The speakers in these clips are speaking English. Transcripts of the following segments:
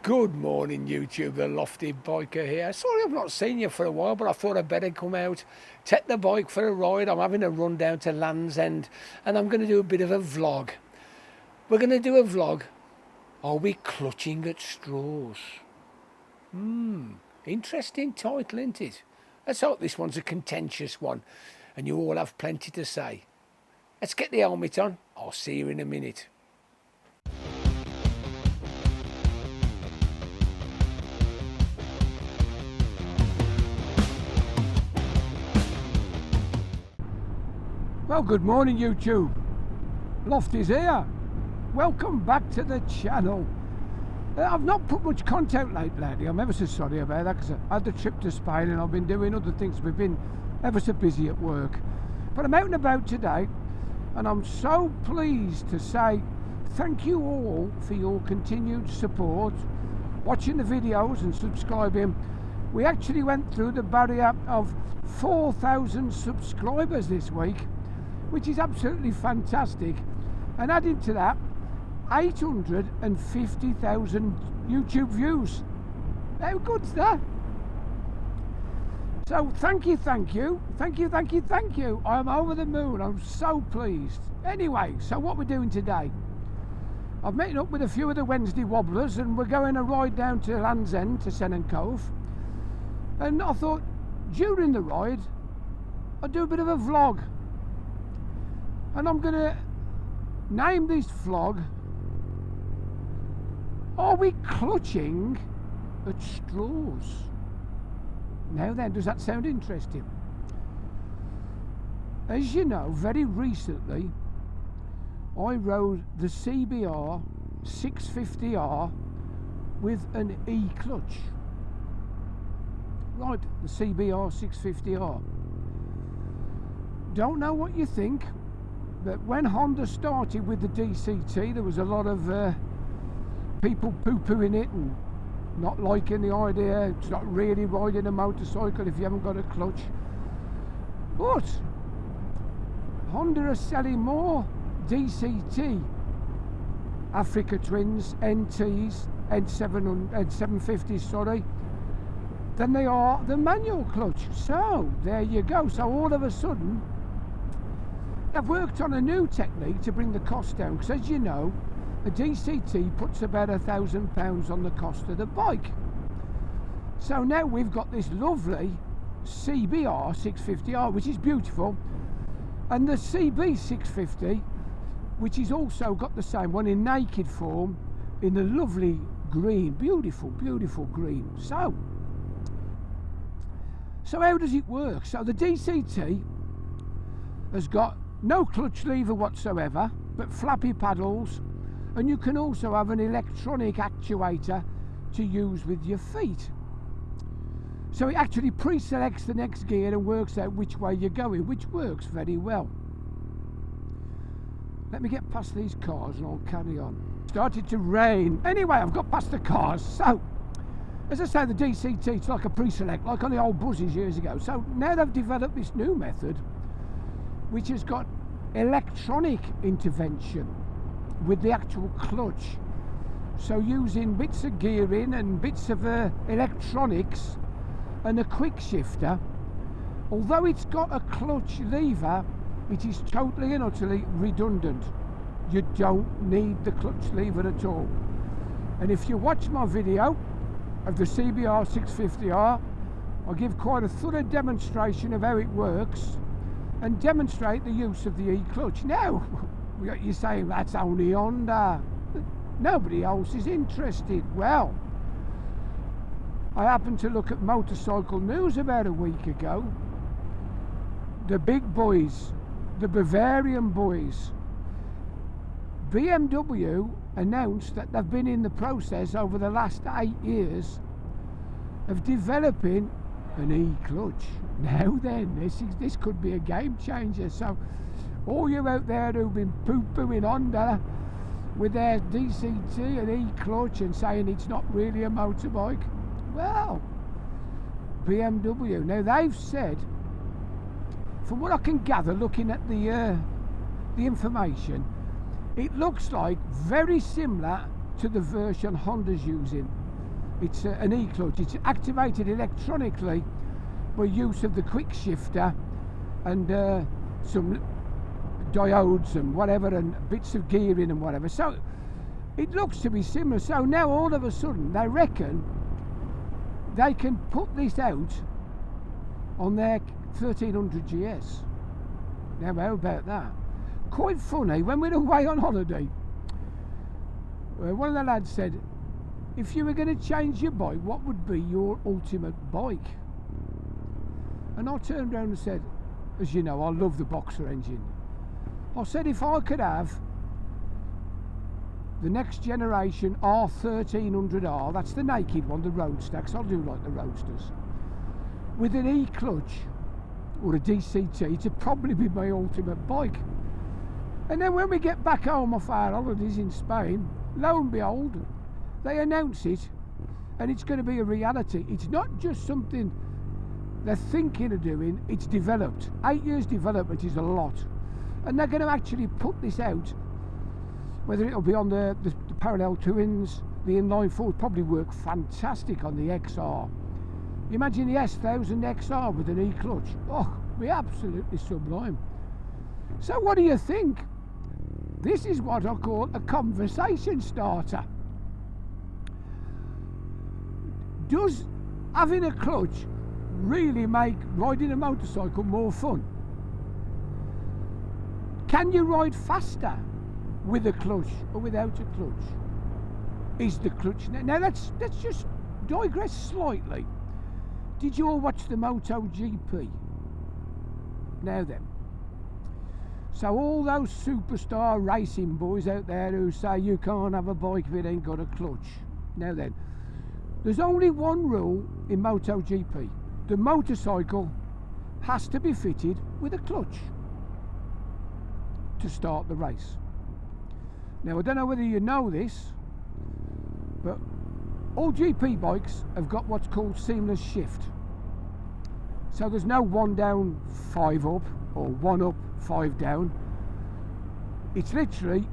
Good morning YouTube, the Lofty Biker here. Sorry I've not seen you for a while, but I thought I'd better come out, take the bike for a ride. I'm having a run down to Land's End and I'm going to do a bit of a vlog. We're going to do a vlog. Are we clutching at straws? Interesting title, isn't it? Let's hope this one's a contentious one and you all have plenty to say. Let's get the helmet on. I'll see you in a minute. Well, good morning YouTube. Lofty's here. Welcome back to the channel. I've not put much content lately. I'm ever so sorry about that because I had the trip to Spain and I've been doing other things. We've been ever so busy at work. But I'm out and about today and I'm so pleased to say thank you all for your continued support, watching the videos and subscribing. We actually went through the barrier of 4,000 subscribers this week, which is absolutely fantastic, and adding to that 850,000 YouTube views. How good's that? So thank you. I'm over the moon. I'm so pleased. Anyway, so what we're doing today, I've met up with a few of the Wednesday wobblers and we're going a ride down to Land's End to Sennen Cove, and I thought during the ride I'd do a bit of a vlog. And I'm going to name this vlog, Are We Clutching at Straws? Now then, does that sound interesting? As you know, very recently I rode the CBR 650R with an E-clutch. Right, the CBR 650R. Don't know what you think, but when Honda started with the DCT, there was a lot of people poo-pooing it and not liking the idea. It's not really riding a motorcycle if you haven't got a clutch. But Honda are selling more DCT Africa Twins NTs and 750s, sorry, than they are the manual clutch. So there you go. So all of a sudden I've worked on a new technique to bring the cost down, because as you know, a DCT puts about £1,000 on the cost of the bike. So now we've got this lovely CBR 650R, which is beautiful, and the CB 650, which is also got the same one in naked form in the lovely green, beautiful green. So how does it work? So the DCT has got no clutch lever whatsoever, but flappy paddles, and you can also have an electronic actuator to use with your feet. So it actually pre-selects the next gear and works out which way you're going, which works very well. Let me get past these cars and I'll carry on. Started to rain. Anyway, I've got past the cars. So, as I say, the DCT, it's like a pre-select, like on the old buses years ago. So now they've developed this new method, which has got electronic intervention with the actual clutch. So using bits of gearing and bits of electronics and a quick shifter, although it's got a clutch lever, it is totally and utterly redundant. You don't need the clutch lever at all. And if you watch my video of the CBR 650R, I give quite a thorough demonstration of how it works and demonstrate the use of the E-clutch. Now, you're saying that's only Honda. Nobody else is interested. Well, I happened to look at Motorcycle News about a week ago. The big boys, the Bavarian boys, BMW announced that they've been in the process over the last 8 years of developing an E-clutch. Now then, this could be a game changer. So all you out there who've been poo-pooing Honda with their DCT and E-clutch and saying it's not really a motorbike, well, BMW, now they've said, from what I can gather looking at the information, it looks like very similar to the version Honda's using. It's an e-clutch. It's activated electronically by use of the quick shifter and some diodes and whatever and bits of gearing and whatever. So it looks to be similar. So now all of a sudden they reckon they can put this out on their 1300 GS. Now how about that? Quite funny, when we were away on holiday, one of the lads said, if you were going to change your bike, what would be your ultimate bike? And I turned around and said, as you know, I love the Boxer engine. I said if I could have the next generation R1300R, that's the naked one, the Roadster, 'cause I do like the Roadsters, with an E-clutch or a DCT, it'd probably be my ultimate bike. And then when we get back home off our holidays in Spain, lo and behold, they announce it and it's going to be a reality. It's not just something they're thinking of doing, it's developed. 8 years development is a lot. And they're going to actually put this out, whether it'll be on the parallel twins, the inline four would probably work fantastic on the XR. You imagine the S1000 XR with an E-clutch. Oh, it'd be absolutely sublime. So what do you think? This is what I call a conversation starter. Does having a clutch really make riding a motorcycle more fun? Can you ride faster with a clutch or without a clutch? Is the clutch... Now let's just digress slightly. Did you all watch the Moto GP? Now then. So all those superstar racing boys out there who say you can't have a bike if it ain't got a clutch. Now then, there's only one rule in Moto GP. The motorcycle has to be fitted with a clutch to start the race. Now I don't know whether you know this, but all GP bikes have got what's called seamless shift. So there's no 1 down 5 up or 1 up 5 down. It's literally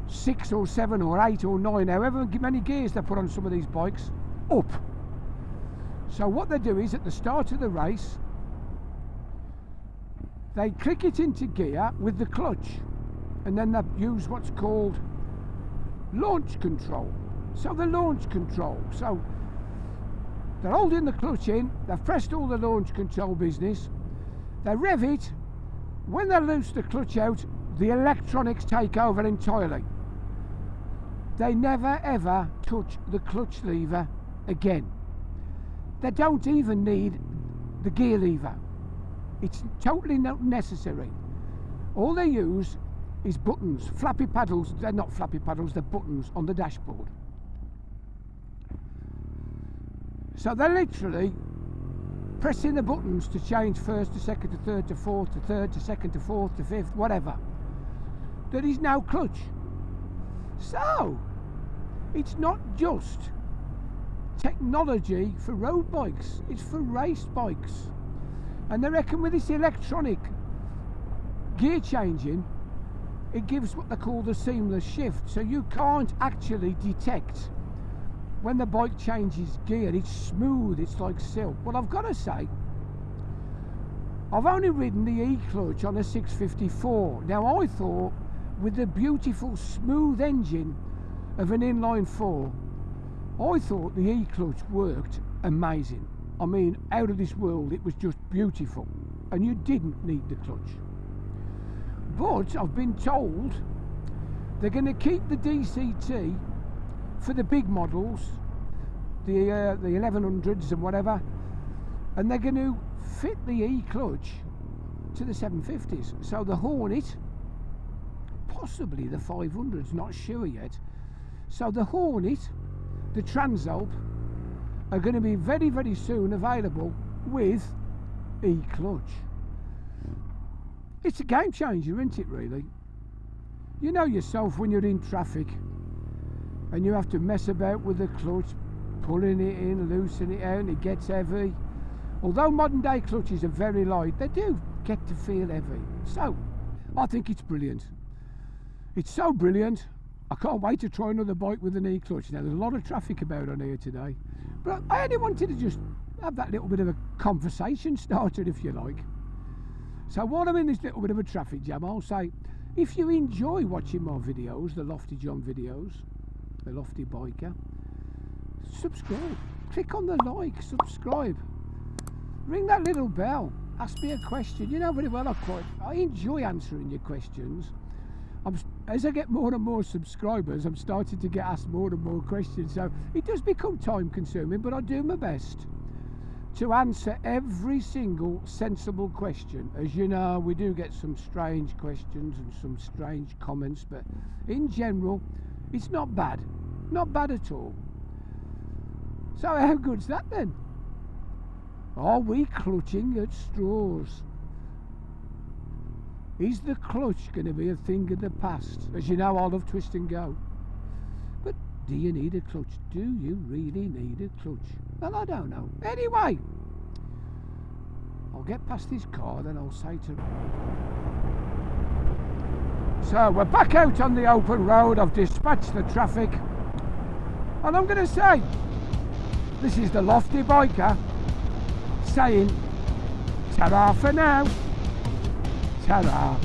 6 or 7 or 8 or 9, however many gears they put on some of these bikes, up. So what they do is at the start of the race they click it into gear with the clutch, and then they use what's called launch control. So the launch control, so they're holding the clutch in, they've pressed all the launch control business, they rev it, when they loose the clutch out, the electronics take over entirely. They never ever touch the clutch lever again. They don't even need the gear lever. It's totally not necessary. All they use is buttons, flappy paddles. They're not flappy paddles, they're buttons on the dashboard. So they're literally pressing the buttons to change first to second to third to fourth to third to second to fourth to fifth, whatever. There is no clutch. So it's not just technology for road bikes, it's for race bikes. And they reckon with this electronic gear changing, it gives what they call the seamless shift. So you can't actually detect when the bike changes gear. It's smooth, it's like silk. Well, I've got to say, I've only ridden the E-clutch on a 654. Now I thought with the beautiful smooth engine of an inline 4, I thought the E-clutch worked amazing. I mean, out of this world, it was just beautiful, and you didn't need the clutch. But I've been told they're going to keep the DCT for the big models, the 1100s and whatever, and they're going to fit the E-clutch to the 750s. So the Hornet, possibly the 500s, not sure yet. So the Hornet, the Transalp, are going to be very, very soon available with E-clutch. It's a game changer, isn't it, really? You know yourself when you're in traffic and you have to mess about with the clutch, pulling it in, loosening it out, and it gets heavy. Although modern day clutches are very light, they do get to feel heavy. So I think it's brilliant. It's so brilliant I can't wait to try another bike with an e-clutch. Now, there's a lot of traffic about on here today, but I only wanted to just have that little bit of a conversation starter, if you like. So while I'm in this little bit of a traffic jam, I'll say, if you enjoy watching my videos, the Lofty John videos, the Lofty Biker, subscribe. Click on the like, subscribe. Ring that little bell. Ask me a question. You know very well I enjoy answering your questions. As I get more and more subscribers, I'm starting to get asked more and more questions. So it does become time consuming, but I do my best to answer every single sensible question. As you know, we do get some strange questions and some strange comments, but in general, it's not bad. Not bad at all. So how good's that then? Are we clutching at straws? Is the clutch going to be a thing of the past? As you know, I love twist and go. But do you need a clutch? Do you really need a clutch? Well, I don't know. Anyway, I'll get past this car, then I'll say to... So, we're back out on the open road. I've dispatched the traffic. And I'm going to say, this is the Lofty Biker saying, ta-ra for now. Ta-ra.